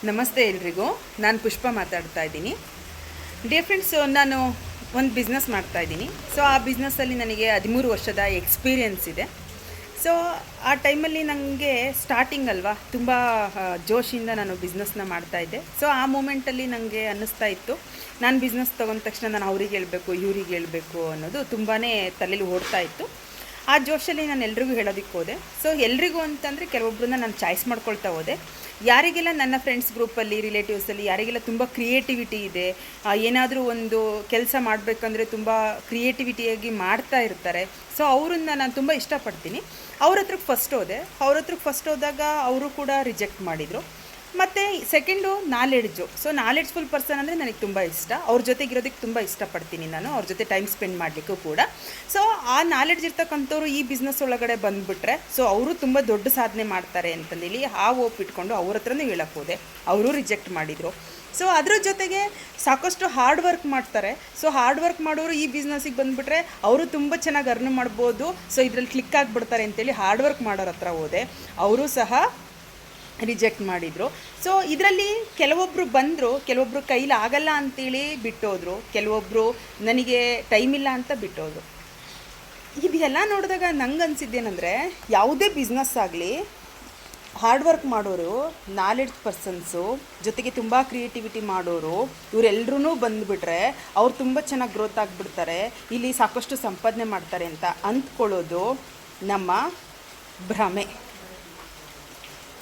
ನಮಸ್ತೆ ಎಲ್ರಿಗೂ. ನಾನು ಪುಷ್ಪ ಮಾತಾಡ್ತಾ ಇದ್ದೀನಿ. ಡಿಯರ್ ಫ್ರೆಂಡ್ಸ್, ನಾನು ಒಂದು ಬಿಸ್ನೆಸ್ ಮಾಡ್ತಾಯಿದ್ದೀನಿ. ಸೊ ಆ ಬಿಸ್ನೆಸ್ಸಲ್ಲಿ ನನಗೆ 13 ವರ್ಷದ ಎಕ್ಸ್ಪೀರಿಯೆನ್ಸ್ ಇದೆ. ಸೊ ಆ ಟೈಮಲ್ಲಿ ನನಗೆ ಸ್ಟಾರ್ಟಿಂಗ್ ಅಲ್ವಾ, ತುಂಬ ಜೋಶಿಂದ ನಾನು ಬಿಸ್ನೆಸ್ನ ಮಾಡ್ತಾಯಿದ್ದೆ. ಸೊ ಆ ಮೂಮೆಂಟಲ್ಲಿ ನನಗೆ ಅನ್ನಿಸ್ತಾ ಇತ್ತು, ನಾನು ಬಿಸ್ನೆಸ್ ತೊಗೊಂಡ ತಕ್ಷಣ ನಾನು ಅವ್ರಿಗೆ ಹೇಳಬೇಕು, ಇವ್ರಿಗೆ ಹೇಳಬೇಕು ಅನ್ನೋದು ತುಂಬಾ ತಲೆಯಲ್ಲಿ ಓಡ್ತಾ ಇತ್ತು. ಆ ಜೋಶಲ್ಲಿ ನಾನು ಎಲ್ರಿಗೂ ಹೇಳೋದಕ್ಕೆ ಹೋದೆ. ಸೊ ಎಲ್ರಿಗೂ ಅಂತಂದರೆ ಕೆಲವೊಬ್ಬರನ್ನ ನಾನು ಚಾಯ್ಸ್ ಮಾಡ್ಕೊಳ್ತಾ ಹೋದೆ. ಯಾರಿಗೆಲ್ಲ ನನ್ನ ಫ್ರೆಂಡ್ಸ್ ಗ್ರೂಪಲ್ಲಿ, ರಿಲೇಟಿವ್ಸಲ್ಲಿ ಯಾರಿಗೆಲ್ಲ ತುಂಬ ಕ್ರಿಯೇಟಿವಿಟಿ ಇದೆ, ಏನಾದರೂ ಒಂದು ಕೆಲಸ ಮಾಡಬೇಕಂದ್ರೆ ತುಂಬ ಕ್ರಿಯೇಟಿವಿಟಿಯಾಗಿ ಮಾಡ್ತಾ ಇರ್ತಾರೆ. ಸೊ ಅವರನ್ನ ನಾನು ತುಂಬ ಇಷ್ಟಪಡ್ತೀನಿ. ಅವ್ರ ಹತ್ರಕ್ಕೆ ಫಸ್ಟ್ ಹೋದಾಗ ಅವರು ಕೂಡ ರಿಜೆಕ್ಟ್ ಮಾಡಿದರು. ಮತ್ತು ಸೆಕೆಂಡು ನಾಲೆಡ್ಜು. ಸೊ ನಾಲೆಡ್ಜ್ಫುಲ್ ಪರ್ಸನ್ ಅಂದರೆ ನನಗೆ ತುಂಬ ಇಷ್ಟ. ಅವ್ರ ಜೊತೆಗಿರೋದಕ್ಕೆ ತುಂಬ ಇಷ್ಟಪಡ್ತೀನಿ ನಾನು, ಅವ್ರ ಜೊತೆ ಟೈಮ್ ಸ್ಪೆಂಡ್ ಮಾಡಲಿಕ್ಕೂ ಕೂಡ. ಸೊ ಆ ನಾಲೆಡ್ಜ್ ಇರ್ತಕ್ಕಂಥವ್ರು ಈ ಬಿಸ್ನೆಸ್ ಒಳಗಡೆ ಬಂದುಬಿಟ್ರೆ ಸೊ ಅವರು ತುಂಬ ದೊಡ್ಡ ಸಾಧನೆ ಮಾಡ್ತಾರೆ ಅಂತಂದೇಳಿ ಆ ಓಪ್ ಇಟ್ಕೊಂಡು ಅವ್ರ ಹತ್ರನೂ ಹೇಳಕ್ಕೆ ಹೋದೆ. ಅವರು ರಿಜೆಕ್ಟ್ ಮಾಡಿದರು. ಸೊ ಅದ್ರ ಜೊತೆಗೆ ಸಾಕಷ್ಟು ಹಾರ್ಡ್ ವರ್ಕ್ ಮಾಡ್ತಾರೆ. ಸೊ ಹಾರ್ಡ್ ವರ್ಕ್ ಮಾಡೋರು ಈ ಬಿಸ್ನೆಸ್ಸಿಗೆ ಬಂದುಬಿಟ್ರೆ ಅವರು ತುಂಬ ಚೆನ್ನಾಗಿ ಅರ್ನ್ ಮಾಡ್ಬೋದು, ಸೊ ಇದರಲ್ಲಿ ಕ್ಲಿಕ್ ಆಗಿಬಿಡ್ತಾರೆ ಅಂತೇಳಿ ಹಾರ್ಡ್ ವರ್ಕ್ ಮಾಡೋರ ಹತ್ರ ಹೋದೆ. ಅವರು ಸಹ ರಿಜೆಕ್ಟ್ ಮಾಡಿದರು. ಸೊ ಇದರಲ್ಲಿ ಕೆಲವೊಬ್ಬರು ಬಂದರು, ಕೆಲವೊಬ್ಬರು ಕೈಲಿ ಆಗಲ್ಲ ಅಂತೇಳಿ ಬಿಟ್ಟೋದ್ರು, ಕೆಲವೊಬ್ಬರು ನನಗೆ ಟೈಮ್ ಇಲ್ಲ ಅಂತ ಬಿಟ್ಟೋದ್ರು. ಇದೆಲ್ಲ ನೋಡಿದಾಗ ನಂಗೆ ಅನಿಸಿದ್ದೇನೆಂದರೆ, ಯಾವುದೇ ಬಿಸ್ನೆಸ್ ಆಗಲಿ ಹಾರ್ಡ್ ವರ್ಕ್ ಮಾಡೋರು, ನಾಲೆಡ್ಜ್ ಪರ್ಸನ್ಸು, ಜೊತೆಗೆ ತುಂಬ ಕ್ರಿಯೇಟಿವಿಟಿ ಮಾಡೋರು, ಇವರೆಲ್ಲರೂ ಬಂದುಬಿಟ್ರೆ ಅವ್ರು ತುಂಬ ಚೆನ್ನಾಗಿ ಗ್ರೋತ್ ಆಗಿಬಿಡ್ತಾರೆ, ಇಲ್ಲಿ ಸಾಕಷ್ಟು ಸಂಪಾದನೆ ಮಾಡ್ತಾರೆ ಅಂತ ಅಂದ್ಕೊಳ್ಳೋದು ನಮ್ಮ ಭ್ರಮೆ.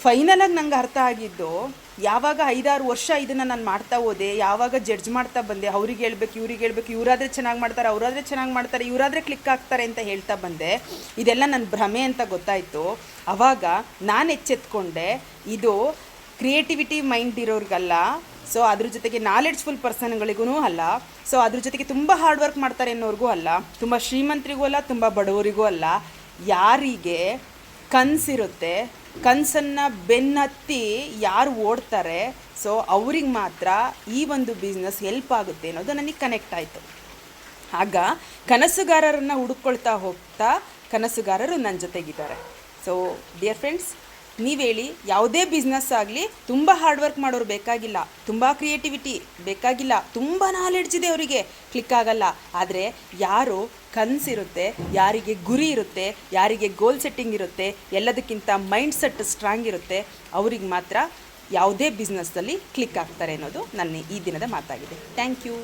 ಫೈನಲಾಗಿ ನಂಗೆ ಅರ್ಥ ಆಗಿದ್ದು, ಯಾವಾಗ 5-6 ವರ್ಷ ಇದನ್ನು ನಾನು ಮಾಡ್ತಾ ಹೋದೆ, ಯಾವಾಗ ಜಡ್ಜ್ ಮಾಡ್ತಾ ಬಂದೆ, ಅವ್ರಿಗೆ ಹೇಳ್ಬೇಕು, ಇವ್ರಿಗೆ ಹೇಳ್ಬೇಕು, ಇವರಾದರೆ ಚೆನ್ನಾಗಿ ಮಾಡ್ತಾರೆ, ಅವರಾದರೆ ಚೆನ್ನಾಗಿ ಮಾಡ್ತಾರೆ, ಇವರಾದರೆ ಕ್ಲಿಕ್ ಆಗ್ತಾರೆ ಅಂತ ಹೇಳ್ತಾ ಬಂದೆ. ಇದೆಲ್ಲ ನನ್ನ ಭ್ರಮೆ ಅಂತ ಗೊತ್ತಾಯಿತು. ಆವಾಗ ನಾನು ಎಚ್ಚೆತ್ಕೊಂಡೆ, ಇದು ಕ್ರಿಯೇಟಿವಿಟಿ ಮೈಂಡ್ ಇರೋರಿಗಲ್ಲ, ಸೊ ಅದ್ರ ಜೊತೆಗೆ ನಾಲೆಡ್ಜ್ಫುಲ್ ಪರ್ಸನ್ಗಳಿಗೂ ಅಲ್ಲ, ಸೊ ಅದ್ರ ಜೊತೆಗೆ ತುಂಬ ಹಾರ್ಡ್ ವರ್ಕ್ ಮಾಡ್ತಾರೆ ಅನ್ನೋರಿಗೂ ಅಲ್ಲ, ತುಂಬ ಶ್ರೀಮಂತರಿಗೂ ಅಲ್ಲ, ತುಂಬ ಬಡವರಿಗೂ ಅಲ್ಲ. ಯಾರಿಗೆ ಕನಸಿರುತ್ತೆ, ಕನಸನ್ನು ಬೆನ್ನತ್ತಿ ಯಾರು ಓಡ್ತಾರೆ, ಸೊ ಅವ್ರಿಗೆ ಮಾತ್ರ ಈ ಒಂದು ಬಿಸ್ನೆಸ್ ಹೆಲ್ಪ್ ಆಗುತ್ತೆ ಅನ್ನೋದು ನನಗೆ ಕನೆಕ್ಟ್ ಆಯಿತು. ಆಗ ಕನಸುಗಾರರನ್ನು ಹುಡುಕೊಳ್ತಾ ಹೋಗ್ತಾ ಕನಸುಗಾರರು ನನ್ನ ಜೊತೆಗಿದ್ದಾರೆ. ಸೊ ಡಿಯರ್ ಫ್ರೆಂಡ್ಸ್, ನೀವು ಹೇಳಿ, ಯಾವುದೇ ಬಿಸ್ನೆಸ್ ಆಗಲಿ ತುಂಬ ಹಾರ್ಡ್ ವರ್ಕ್ ಮಾಡೋರು ಬೇಕಾಗಿಲ್ಲ, ತುಂಬ ಕ್ರಿಯೇಟಿವಿಟಿ ಬೇಕಾಗಿಲ್ಲ, ತುಂಬ ನಾಲೆಡ್ಜ್ ಇದೆ ಅವರಿಗೆ, ಕ್ಲಿಕ್ ಆಗಲ್ಲ. ಆದರೆ ಯಾರು ಕನಸಿರುತ್ತೆ, ಯಾರಿಗೆ ಗುರಿ ಇರುತ್ತೆ, ಯಾರಿಗೆ ಗೋಲ್ ಸೆಟ್ಟಿಂಗ್ ಇರುತ್ತೆ, ಎಲ್ಲದಕ್ಕಿಂತ ಮೈಂಡ್ ಸೆಟ್ ಸ್ಟ್ರಾಂಗ್ ಇರುತ್ತೆ, ಅವ್ರಿಗೆ ಮಾತ್ರ ಯಾವುದೇ ಬಿಸ್ನೆಸ್ಸಲ್ಲಿ ಕ್ಲಿಕ್ ಆಗ್ತಾರೆ ಅನ್ನೋದು ನನ್ನ ಈ ದಿನದ ಮಾತಾಗಿದೆ. Thank you.